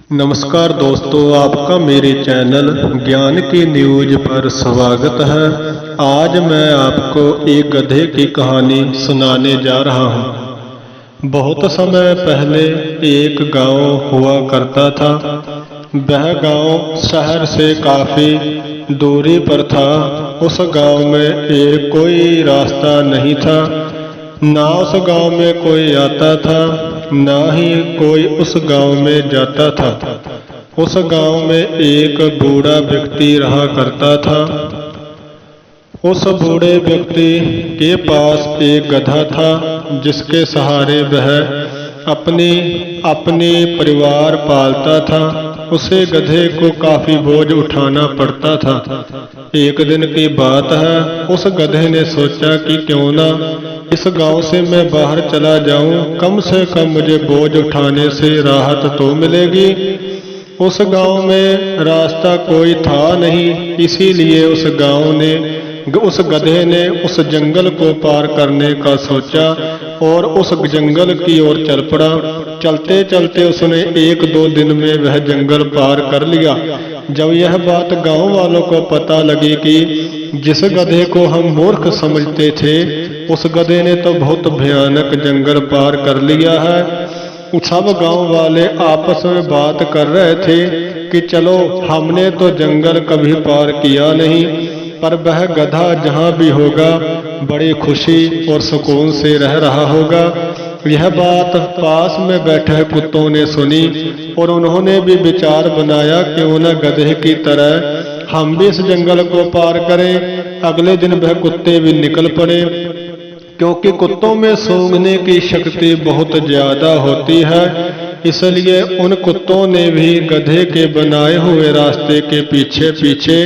नमस्कार दोस्तों, आपका मेरे चैनल ज्ञान की न्यूज पर स्वागत है। आज मैं आपको एक गधे की कहानी सुनाने जा रहा हूँ। बहुत समय पहले एक गांव हुआ करता था। वह गांव शहर से काफ़ी दूरी पर था। उस गांव में एक कोई रास्ता नहीं था। ना उस गांव में कोई आता था, ना ही कोई उस गांव में जाता था। उस गांव में एक बूढ़ा व्यक्ति रहा करता था। उस बूढ़े व्यक्ति के पास एक गधा था, जिसके सहारे वह अपने परिवार पालता था। उसे गधे को काफी बोझ उठाना पड़ता था। एक दिन की बात है, उस गधे ने सोचा कि क्यों ना इस गांव से मैं बाहर चला जाऊं, कम से कम मुझे बोझ उठाने से राहत तो मिलेगी। उस गांव में रास्ता कोई था नहीं, इसीलिए उस गधे ने उस जंगल को पार करने का सोचा और उस जंगल की ओर चल पड़ा। चलते चलते उसने 1-2 दिन में वह जंगल पार कर लिया। जब यह बात गांव वालों को पता लगी कि जिस गधे को हम मूर्ख समझते थे, उस गधे ने तो बहुत भयानक जंगल पार कर लिया है। सब गांव वाले आपस में बात कर रहे थे कि चलो, हमने तो जंगल कभी पार किया नहीं, पर वह गधा जहां भी होगा बड़ी खुशी और सुकून से रह रहा होगा। यह बात पास में बैठे कुत्तों ने सुनी और उन्होंने भी विचार बनाया, क्यों न गधे की तरह हम भी इस जंगल को पार करें। अगले दिन वह कुत्ते भी निकल पड़े, क्योंकि कुत्तों में सूंघने की शक्ति बहुत ज्यादा होती है। इसलिए उन कुत्तों ने भी गधे के बनाए हुए रास्ते के पीछे पीछे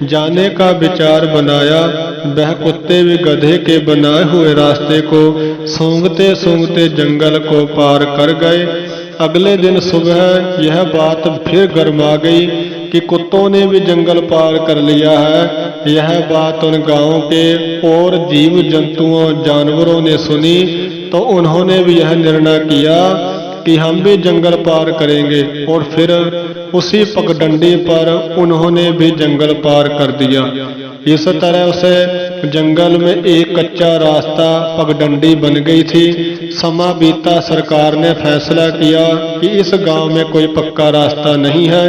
जाने का विचार बनाया। वह कुत्ते भी गधे के बनाए हुए रास्ते को सूंघते सूंघते जंगल को पार कर गए। अगले दिन सुबह यह बात फिर गर्मा गई कि कुत्तों ने भी जंगल पार कर लिया है। यह बात उन गांव के और जीव जंतुओं जानवरों ने सुनी, तो उन्होंने भी यह निर्णय किया कि हम भी जंगल पार करेंगे, और फिर उसी पगडंडी पर उन्होंने भी जंगल पार कर दिया। इस तरह उसे जंगल में एक कच्चा रास्ता पगडंडी बन गई थी। समा बीता, सरकार ने फैसला किया कि इस गांव में कोई पक्का रास्ता नहीं है,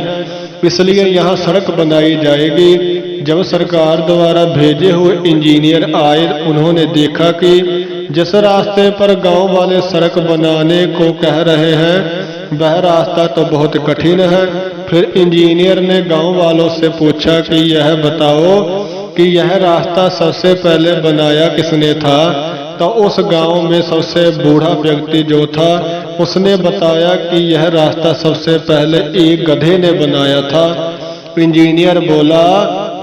इसलिए यहाँ सड़क बनाई जाएगी। जब सरकार द्वारा भेजे हुए इंजीनियर आए, उन्होंने देखा कि जिस रास्ते पर गांव वाले सड़क बनाने को कह रहे हैं, वह रास्ता तो बहुत कठिन है। फिर इंजीनियर ने गांव वालों से पूछा कि यह बताओ कि यह रास्ता सबसे पहले बनाया किसने था। तो उस गांव में सबसे बूढ़ा व्यक्ति जो था, उसने बताया कि यह रास्ता सबसे पहले एक गधे ने बनाया था। इंजीनियर बोला,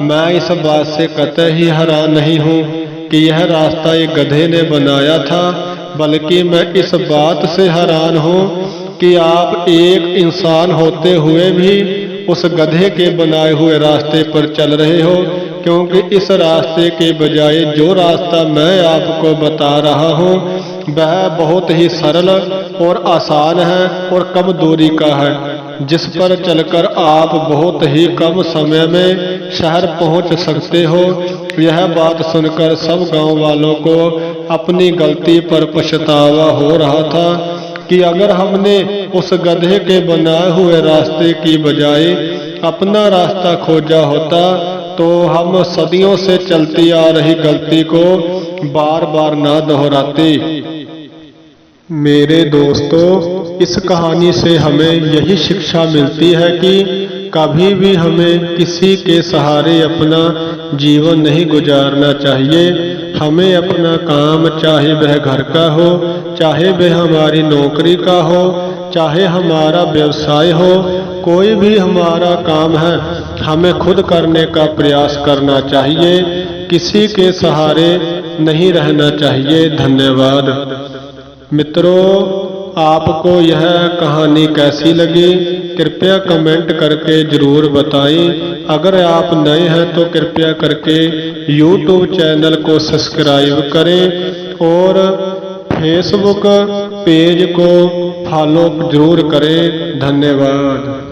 मैं इस बात से कतई हैरान नहीं हूँ कि यह रास्ता एक गधे ने बनाया था, बल्कि मैं इस बात से हैरान हूँ कि आप एक इंसान होते हुए भी उस गधे के बनाए हुए रास्ते पर चल रहे हो, क्योंकि इस रास्ते के बजाय जो रास्ता मैं आपको बता रहा हूँ वह बहुत ही सरल और आसान है और कम दूरी का है, जिस पर चलकर आप बहुत ही कम समय में शहर पहुँच सकते हो। यह बात सुनकर सब गांव वालों को अपनी गलती पर पछतावा हो रहा था कि अगर हमने उस गधे के बनाए हुए रास्ते की बजाय अपना रास्ता खोजा होता, तो हम सदियों से चलती आ रही गलती को बार बार ना दोहराते। मेरे दोस्तों, इस कहानी से हमें यही शिक्षा मिलती है कि कभी भी हमें किसी के सहारे अपना जीवन नहीं गुजारना चाहिए। हमें अपना काम, चाहे वह घर का हो, चाहे वह हमारी नौकरी का हो, चाहे हमारा व्यवसाय हो, कोई भी हमारा काम है, हमें खुद करने का प्रयास करना चाहिए। किसी के सहारे नहीं रहना चाहिए। धन्यवाद। मित्रों, आपको यह कहानी कैसी लगी, कृपया कमेंट करके जरूर बताएं। अगर आप नए हैं तो कृपया करके YouTube चैनल को सब्सक्राइब करें और फेसबुक पेज को फॉलो जरूर करें। धन्यवाद।